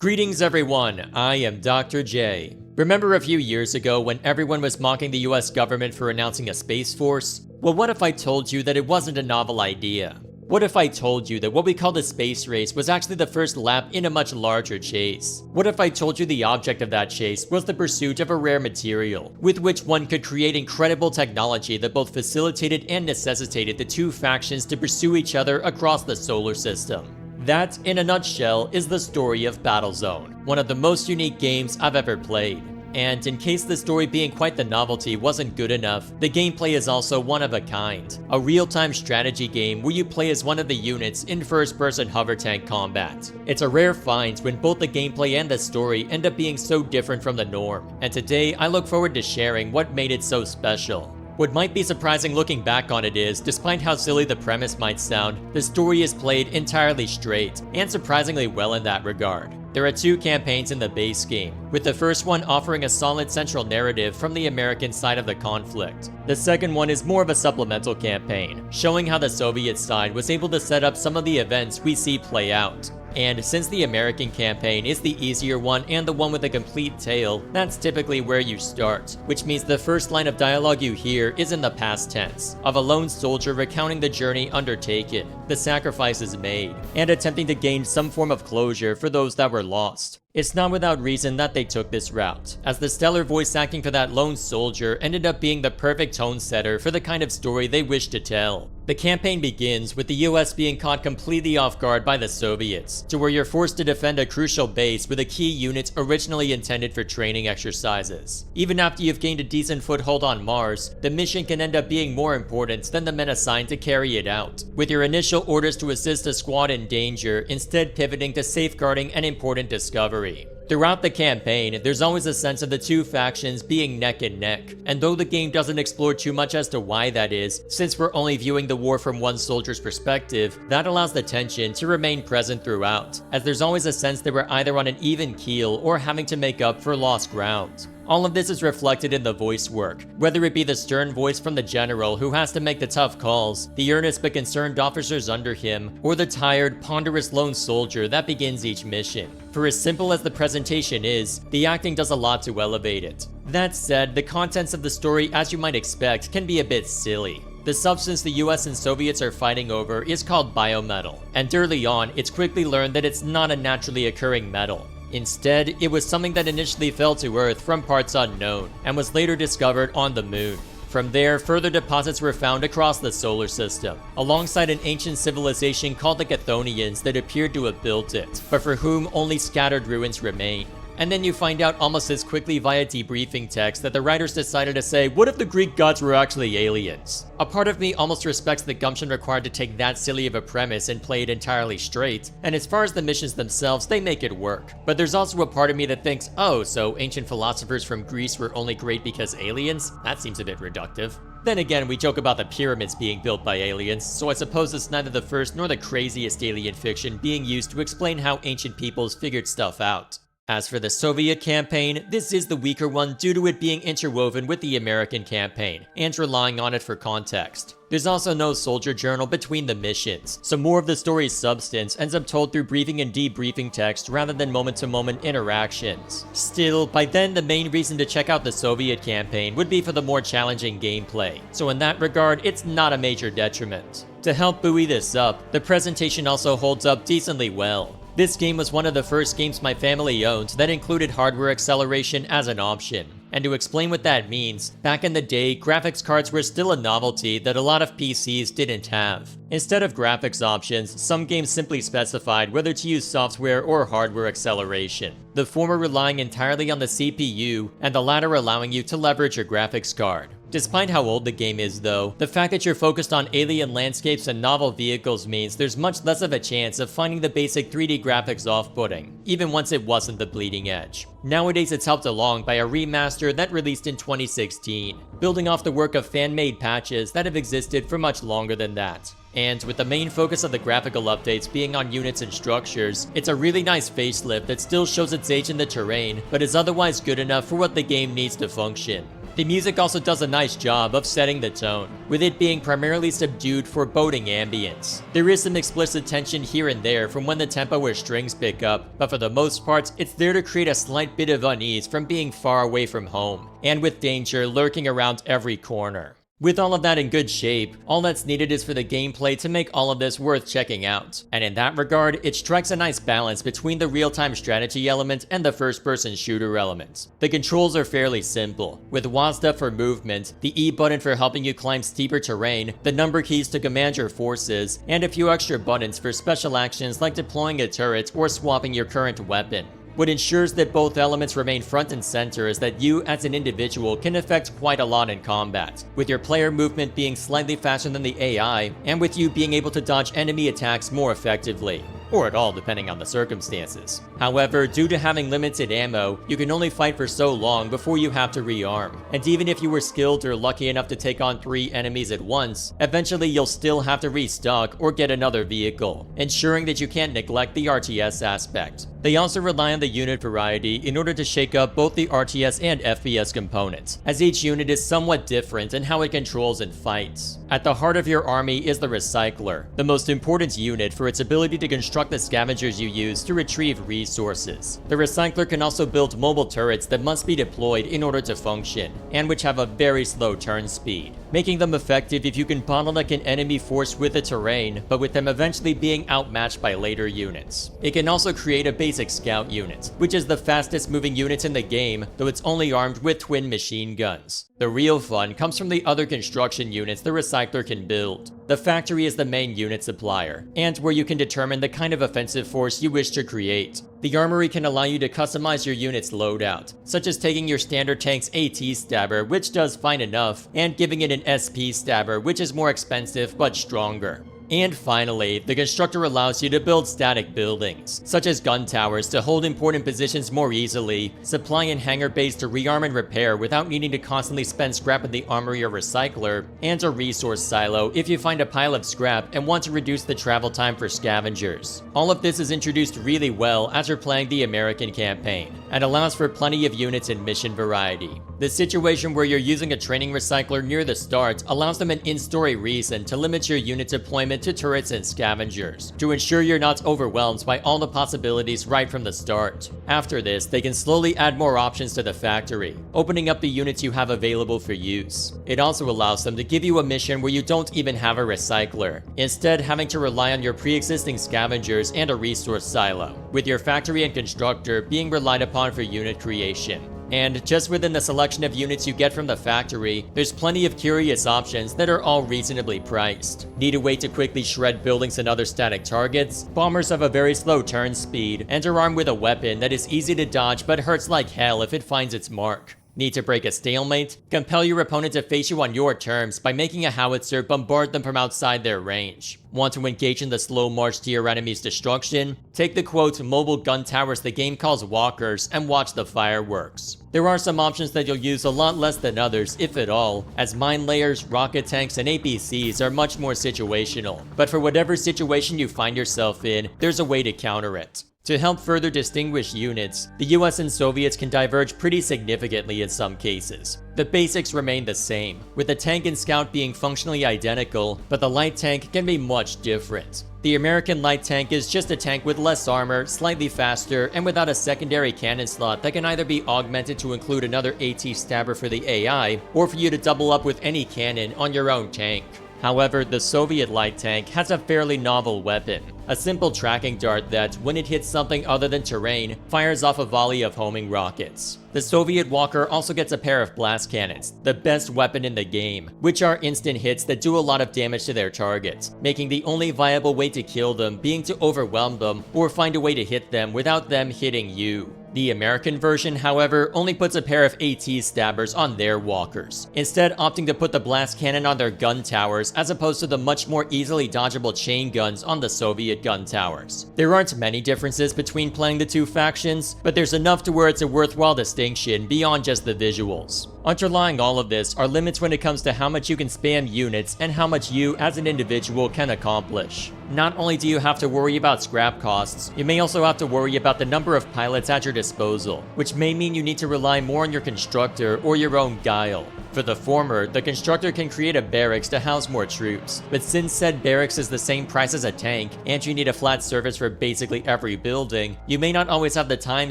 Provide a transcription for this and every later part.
Greetings everyone, I am Dr. J. Remember a few years ago when everyone was mocking the US government for announcing a space force? Well, what if I told you that it wasn't a novel idea? What if I told you that what we call the space race was actually the first lap in a much larger chase? What if I told you the object of that chase was the pursuit of a rare material, with which one could create incredible technology that both facilitated and necessitated the two factions to pursue each other across the solar system? That, in a nutshell, is the story of Battlezone, one of the most unique games I've ever played. And in case the story being quite the novelty wasn't good enough, the gameplay is also one of a kind. A real-time strategy game where you play as one of the units in first-person hover tank combat. It's a rare find when both the gameplay and the story end up being so different from the norm, and today I look forward to sharing what made it so special. What might be surprising looking back on it is, despite how silly the premise might sound, the story is played entirely straight, and surprisingly well in that regard. There are two campaigns in the base game, with the first one offering a solid central narrative from the American side of the conflict. The second one is more of a supplemental campaign, showing how the Soviet side was able to set up some of the events we see play out. And since the American campaign is the easier one and the one with a complete tale, that's typically where you start, which means the first line of dialogue you hear is in the past tense, of a lone soldier recounting the journey undertaken, the sacrifices made, and attempting to gain some form of closure for those that were lost. It's not without reason that they took this route, as the stellar voice acting for that lone soldier ended up being the perfect tone setter for the kind of story they wished to tell. The campaign begins with the US being caught completely off guard by the Soviets, to where you're forced to defend a crucial base with a key unit originally intended for training exercises. Even after you've gained a decent foothold on Mars, the mission can end up being more important than the men assigned to carry it out, with your initial orders to assist a squad in danger instead pivoting to safeguarding an important discovery. Throughout the campaign, there's always a sense of the two factions being neck and neck, and though the game doesn't explore too much as to why that is, since we're only viewing the war from one soldier's perspective, that allows the tension to remain present throughout, as there's always a sense that we're either on an even keel or having to make up for lost ground. All of this is reflected in the voice work, whether it be the stern voice from the general who has to make the tough calls, the earnest but concerned officers under him, or the tired, ponderous lone soldier that begins each mission. For as simple as the presentation is, the acting does a lot to elevate it. That said, the contents of the story, as you might expect, can be a bit silly. The substance the US and Soviets are fighting over is called Biometal, and early on, it's quickly learned that it's not a naturally occurring metal. Instead, it was something that initially fell to Earth from parts unknown, and was later discovered on the moon. From there, further deposits were found across the solar system, alongside an ancient civilization called the Chthonians that appeared to have built it, but for whom only scattered ruins remain. And then you find out almost as quickly via debriefing text that the writers decided to say, what if the Greek gods were actually aliens? A part of me almost respects the gumption required to take that silly of a premise and play it entirely straight, and as far as the missions themselves, they make it work. But there's also a part of me that thinks, oh, so ancient philosophers from Greece were only great because aliens? That seems a bit reductive. Then again, we joke about the pyramids being built by aliens, so I suppose it's neither the first nor the craziest alien fiction being used to explain how ancient peoples figured stuff out. As for the Soviet campaign, this is the weaker one due to it being interwoven with the American campaign, and relying on it for context. There's also no soldier journal between the missions, so more of the story's substance ends up told through briefing and debriefing text rather than moment-to-moment interactions. Still, by then the main reason to check out the Soviet campaign would be for the more challenging gameplay, so in that regard, it's not a major detriment. To help buoy this up, the presentation also holds up decently well. This game was one of the first games my family owned that included hardware acceleration as an option. And to explain what that means, back in the day, graphics cards were still a novelty that a lot of PCs didn't have. Instead of graphics options, some games simply specified whether to use software or hardware acceleration, the former relying entirely on the CPU, and the latter allowing you to leverage your graphics card. Despite how old the game is though, the fact that you're focused on alien landscapes and novel vehicles means there's much less of a chance of finding the basic 3D graphics off-putting, even once it wasn't the bleeding edge. Nowadays it's helped along by a remaster that released in 2016, building off the work of fan-made patches that have existed for much longer than that. And with the main focus of the graphical updates being on units and structures, it's a really nice facelift that still shows its age in the terrain, but is otherwise good enough for what the game needs to function. The music also does a nice job of setting the tone, with it being primarily subdued foreboding ambience. There is some explicit tension here and there from when the tempo or strings pick up, but for the most part, it's there to create a slight bit of unease from being far away from home, and with danger lurking around every corner. With all of that in good shape, all that's needed is for the gameplay to make all of this worth checking out. And in that regard, it strikes a nice balance between the real-time strategy element and the first-person shooter element. The controls are fairly simple, with WASD for movement, the E button for helping you climb steeper terrain, the number keys to command your forces, and a few extra buttons for special actions like deploying a turret or swapping your current weapon. What ensures that both elements remain front and center is that you, as an individual, can affect quite a lot in combat, with your player movement being slightly faster than the AI, and with you being able to dodge enemy attacks more effectively. Or at all, depending on the circumstances. However, due to having limited ammo, you can only fight for so long before you have to rearm. And even if you were skilled or lucky enough to take on 3 enemies at once, eventually you'll still have to restock or get another vehicle, ensuring that you can't neglect the RTS aspect. They also rely on the unit variety in order to shake up both the RTS and FPS components, as each unit is somewhat different in how it controls and fights. At the heart of your army is the Recycler, the most important unit for its ability to construct the scavengers you use to retrieve resources. The Recycler can also build mobile turrets that must be deployed in order to function, and which have a very slow turn speed, making them effective if you can bottleneck an enemy force with the terrain, but with them eventually being outmatched by later units. It can also create a basic scout unit, which is the fastest moving unit in the game, though it's only armed with twin machine guns. The real fun comes from the other construction units the Recycler can build. The factory is the main unit supplier, and where you can determine the kind of offensive force you wish to create. The armory can allow you to customize your unit's loadout, such as taking your standard tank's AT stabber, which does fine enough, and giving it an SP stabber, which is more expensive but stronger. And finally, the constructor allows you to build static buildings, such as gun towers to hold important positions more easily, supply and hangar bays to rearm and repair without needing to constantly spend scrap in the armory or Recycler, and a resource silo if you find a pile of scrap and want to reduce the travel time for scavengers. All of this is introduced really well as you're playing the American campaign, and allows for plenty of units and mission variety. The situation where you're using a training Recycler near the start allows them an in-story reason to limit your unit deployment to turrets and scavengers, to ensure you're not overwhelmed by all the possibilities right from the start. After this, they can slowly add more options to the factory, opening up the units you have available for use. It also allows them to give you a mission where you don't even have a Recycler, instead having to rely on your pre-existing scavengers and a resource silo, with your factory and constructor being relied upon for unit creation. And just within the selection of units you get from the factory, there's plenty of curious options that are all reasonably priced. Need a way to quickly shred buildings and other static targets? Bombers have a very slow turn speed, and are armed with a weapon that is easy to dodge but hurts like hell if it finds its mark. Need to break a stalemate? Compel your opponent to face you on your terms by making a howitzer bombard them from outside their range. Want to engage in the slow march to your enemy's destruction? Take the quote mobile gun towers the game calls walkers and watch the fireworks. There are some options that you'll use a lot less than others, if at all, as mine layers, rocket tanks, and APCs are much more situational. But for whatever situation you find yourself in, there's a way to counter it. To help further distinguish units, the US and Soviets can diverge pretty significantly in some cases. The basics remain the same, with the tank and scout being functionally identical, but the light tank can be much different. The American light tank is just a tank with less armor, slightly faster, and without a secondary cannon slot that can either be augmented to include another AT stabber for the AI, or for you to double up with any cannon on your own tank. However, the Soviet light tank has a fairly novel weapon, a simple tracking dart that, when it hits something other than terrain, fires off a volley of homing rockets. The Soviet Walker also gets a pair of blast cannons, the best weapon in the game, which are instant hits that do a lot of damage to their targets, making the only viable way to kill them being to overwhelm them or find a way to hit them without them hitting you. The American version, however, only puts a pair of AT stabbers on their walkers, instead opting to put the blast cannon on their gun towers as opposed to the much more easily dodgeable chain guns on the Soviet gun towers. There aren't many differences between playing the two factions, but there's enough to where it's a worthwhile distinction beyond just the visuals. Underlying all of this are limits when it comes to how much you can spam units and how much you, as an individual, can accomplish. Not only do you have to worry about scrap costs, you may also have to worry about the number of pilots at your disposal, which may mean you need to rely more on your constructor or your own guile. For the former, the constructor can create a barracks to house more troops, but since said barracks is the same price as a tank, and you need a flat surface for basically every building, you may not always have the time,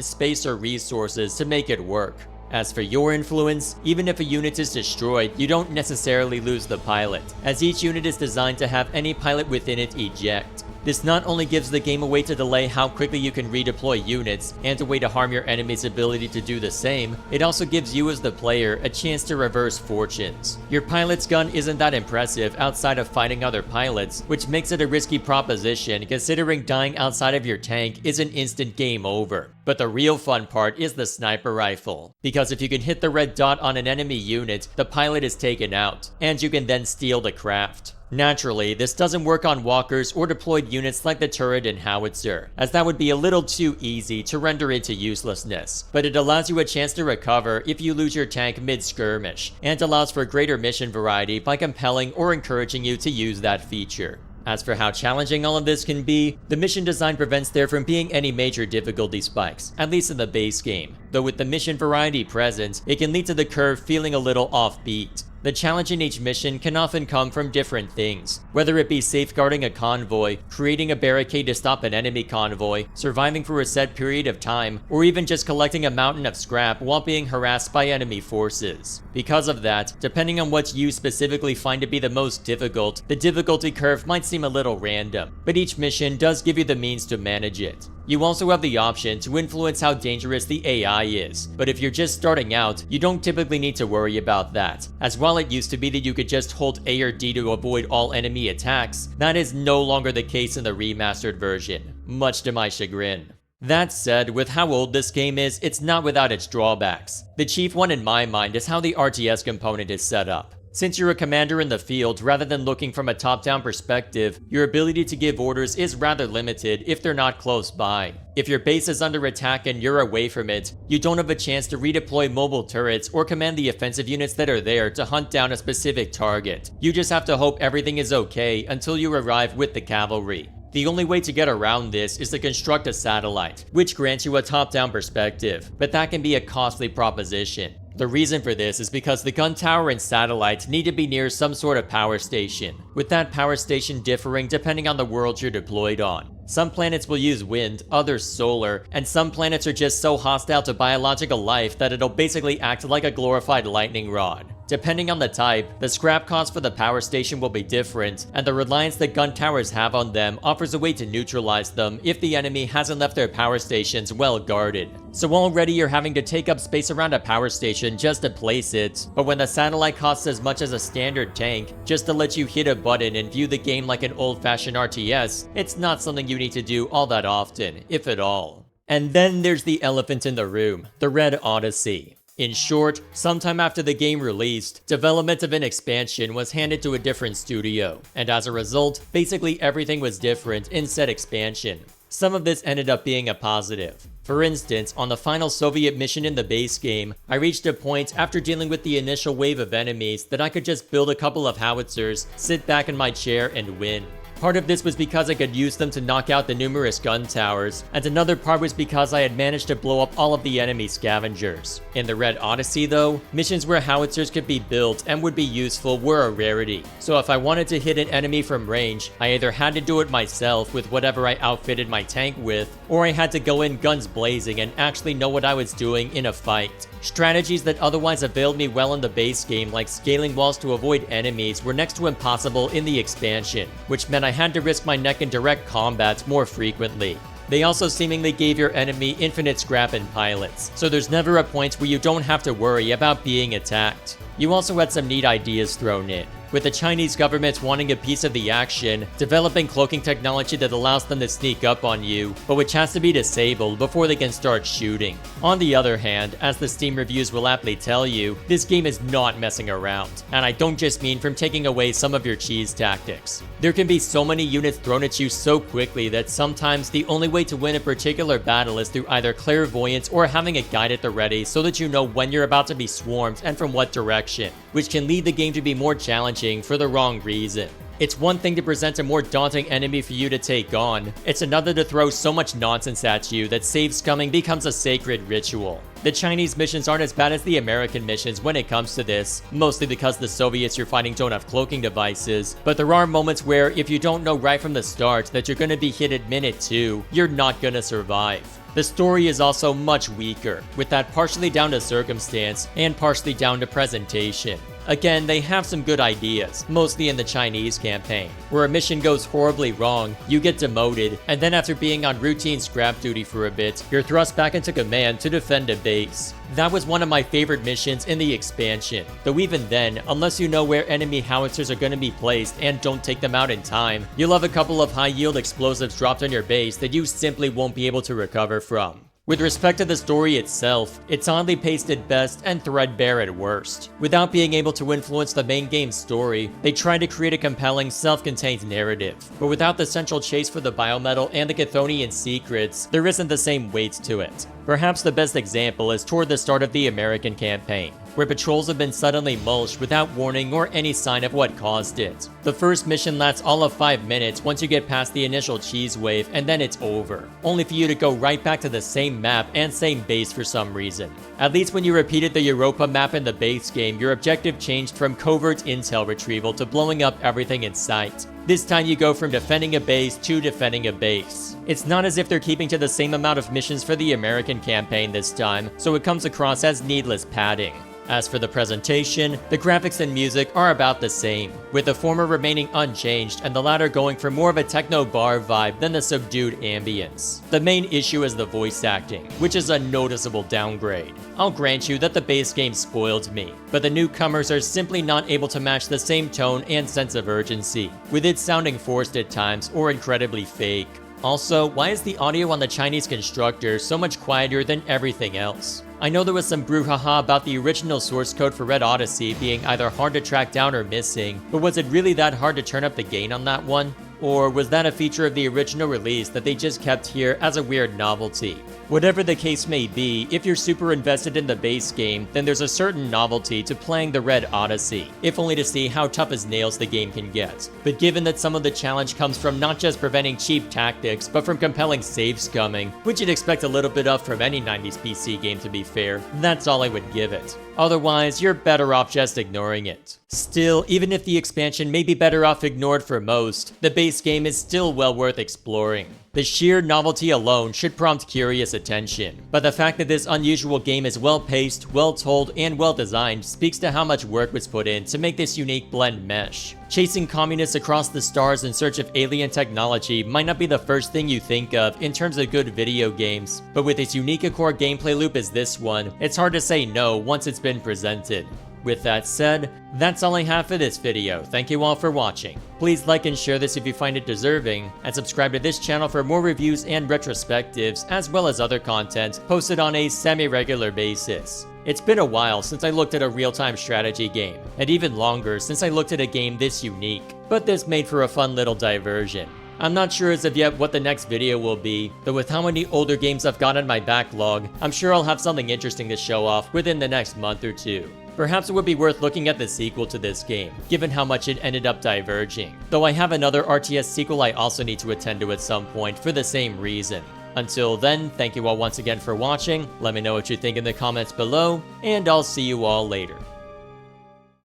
space, or resources to make it work. As for your influence, even if a unit is destroyed, you don't necessarily lose the pilot, as each unit is designed to have any pilot within it eject. This not only gives the game a way to delay how quickly you can redeploy units, and a way to harm your enemy's ability to do the same, it also gives you as the player a chance to reverse fortunes. Your pilot's gun isn't that impressive outside of fighting other pilots, which makes it a risky proposition considering dying outside of your tank is an instant game over. But the real fun part is the sniper rifle, because if you can hit the red dot on an enemy unit, the pilot is taken out, and you can then steal the craft. Naturally, this doesn't work on walkers or deployed units like the turret and howitzer, as that would be a little too easy to render into uselessness, but it allows you a chance to recover if you lose your tank mid-skirmish, and allows for greater mission variety by compelling or encouraging you to use that feature. As for how challenging all of this can be, the mission design prevents there from being any major difficulty spikes, at least in the base game, though with the mission variety present, it can lead to the curve feeling a little offbeat. The challenge in each mission can often come from different things, whether it be safeguarding a convoy, creating a barricade to stop an enemy convoy, surviving for a set period of time, or even just collecting a mountain of scrap while being harassed by enemy forces. Because of that, depending on what you specifically find to be the most difficult, the difficulty curve might seem a little random, but each mission does give you the means to manage it. You also have the option to influence how dangerous the AI is, but if you're just starting out, you don't typically need to worry about that, as while it used to be that you could just hold A or D to avoid all enemy attacks, that is no longer the case in the remastered version, much to my chagrin. That said, with how old this game is, it's not without its drawbacks. The chief one in my mind is how the RTS component is set up. Since you're a commander in the field rather than looking from a top-down perspective, your ability to give orders is rather limited if they're not close by. If your base is under attack and you're away from it, you don't have a chance to redeploy mobile turrets or command the offensive units that are there to hunt down a specific target. You just have to hope everything is okay until you arrive with the cavalry. The only way to get around this is to construct a satellite, which grants you a top-down perspective, but that can be a costly proposition. The reason for this is because the gun tower and satellite need to be near some sort of power station, with that power station differing depending on the world you're deployed on. Some planets will use wind, others solar, and some planets are just so hostile to biological life that it'll basically act like a glorified lightning rod. Depending on the type, the scrap cost for the power station will be different, and the reliance that gun towers have on them offers a way to neutralize them if the enemy hasn't left their power stations well guarded. So already you're having to take up space around a power station just to place it, but when the satellite costs as much as a standard tank, just to let you hit a button and view the game like an old-fashioned RTS, it's not something you need to do all that often, if at all. And then there's the elephant in the room, the Red Odyssey. In short, sometime after the game released, development of an expansion was handed to a different studio, and as a result, basically everything was different in said expansion. Some of this ended up being a positive. For instance, on the final Soviet mission in the base game, I reached a point after dealing with the initial wave of enemies that I could just build a couple of howitzers, sit back in my chair, and win. Part of this was because I could use them to knock out the numerous gun towers, and another part was because I had managed to blow up all of the enemy scavengers. In the Red Odyssey though, missions where howitzers could be built and would be useful were a rarity. So if I wanted to hit an enemy from range, I either had to do it myself with whatever I outfitted my tank with, or I had to go in guns blazing and actually know what I was doing in a fight. Strategies that otherwise availed me well in the base game, like scaling walls to avoid enemies, were next to impossible in the expansion, which meant I had to risk my neck in direct combat more frequently. They also seemingly gave your enemy infinite scrap and pilots, so there's never a point where you don't have to worry about being attacked. You also had some neat ideas thrown in. with the Chinese government wanting a piece of the action, developing cloaking technology that allows them to sneak up on you, but which has to be disabled before they can start shooting. On the other hand, as the Steam reviews will aptly tell you, this game is not messing around, and I don't just mean from taking away some of your cheese tactics. There can be so many units thrown at you so quickly that sometimes the only way to win a particular battle is through either clairvoyance or having a guide at the ready so that you know when you're about to be swarmed and from what direction, which can lead the game to be more challenging for the wrong reason. It's one thing to present a more daunting enemy for you to take on, it's another to throw so much nonsense at you that save scumming becomes a sacred ritual. The Chinese missions aren't as bad as the American missions when it comes to this, mostly because the Soviets you're fighting don't have cloaking devices, but there are moments where if you don't know right from the start that you're gonna be hit at minute 2, you're not gonna survive. The story is also much weaker, with that partially down to circumstance and partially down to presentation. Again, they have some good ideas, mostly in the Chinese campaign, where a mission goes horribly wrong, you get demoted, and then after being on routine scrap duty for a bit, you're thrust back into command to defend a base. That was one of my favorite missions in the expansion, though even then, unless you know where enemy howitzers are going to be placed and don't take them out in time, you'll have a couple of high-yield explosives dropped on your base that you simply won't be able to recover from. With respect to the story itself, it's oddly paced at best and threadbare at worst. Without being able to influence the main game's story, they try to create a compelling, self-contained narrative. But without the central chase for the Biometal and the Chthonian secrets, there isn't the same weight to it. Perhaps the best example is toward the start of the American campaign, where patrols have been suddenly mulched without warning or any sign of what caused it. The first mission lasts all of 5 minutes once you get past the initial cheese wave, and then it's over, only for you to go right back to the same map and same base for some reason. At least when you repeated the Europa map in the base game, your objective changed from covert intel retrieval to blowing up everything in sight. This time you go from defending a base to defending a base. It's not as if they're keeping to the same amount of missions for the American campaign this time, so it comes across as needless padding. As for the presentation, the graphics and music are about the same, with the former remaining unchanged and the latter going for more of a techno bar vibe than the subdued ambience. The main issue is the voice acting, which is a noticeable downgrade. I'll grant you that the base game spoiled me, but the newcomers are simply not able to match the same tone and sense of urgency, with it sounding forced at times or incredibly fake. Also, why is the audio on the Chinese constructor so much quieter than everything else? I know there was some brouhaha about the original source code for Red Odyssey being either hard to track down or missing, but was it really that hard to turn up the gain on that one? Or was that a feature of the original release that they just kept here as a weird novelty? Whatever the case may be, if you're super invested in the base game, then there's a certain novelty to playing the Red Odyssey, if only to see how tough as nails the game can get. But given that some of the challenge comes from not just preventing cheap tactics, but from compelling save scumming, which you'd expect a little bit of from any 90s PC game to be fair, that's all I would give it. Otherwise, you're better off just ignoring it. Still, even if the expansion may be better off ignored for most, the base game is still well worth exploring. The sheer novelty alone should prompt curious attention, but the fact that this unusual game is well paced, well told, and well designed speaks to how much work was put in to make this unique blend mesh. Chasing communists across the stars in search of alien technology might not be the first thing you think of in terms of good video games, but with as unique a core gameplay loop as this one, it's hard to say no once it's been presented. With that said, that's all I have for this video. Thank you all for watching. Please like and share this if you find it deserving, and subscribe to this channel for more reviews and retrospectives, as well as other content posted on a semi-regular basis. It's been a while since I looked at a real-time strategy game, and even longer since I looked at a game this unique, but this made for a fun little diversion. I'm not sure as of yet what the next video will be, though with how many older games I've got in my backlog, I'm sure I'll have something interesting to show off within the next month or two. Perhaps it would be worth looking at the sequel to this game, given how much it ended up diverging, though I have another RTS sequel I also need to attend to at some point for the same reason. Until then, thank you all once again for watching, let me know what you think in the comments below, and I'll see you all later.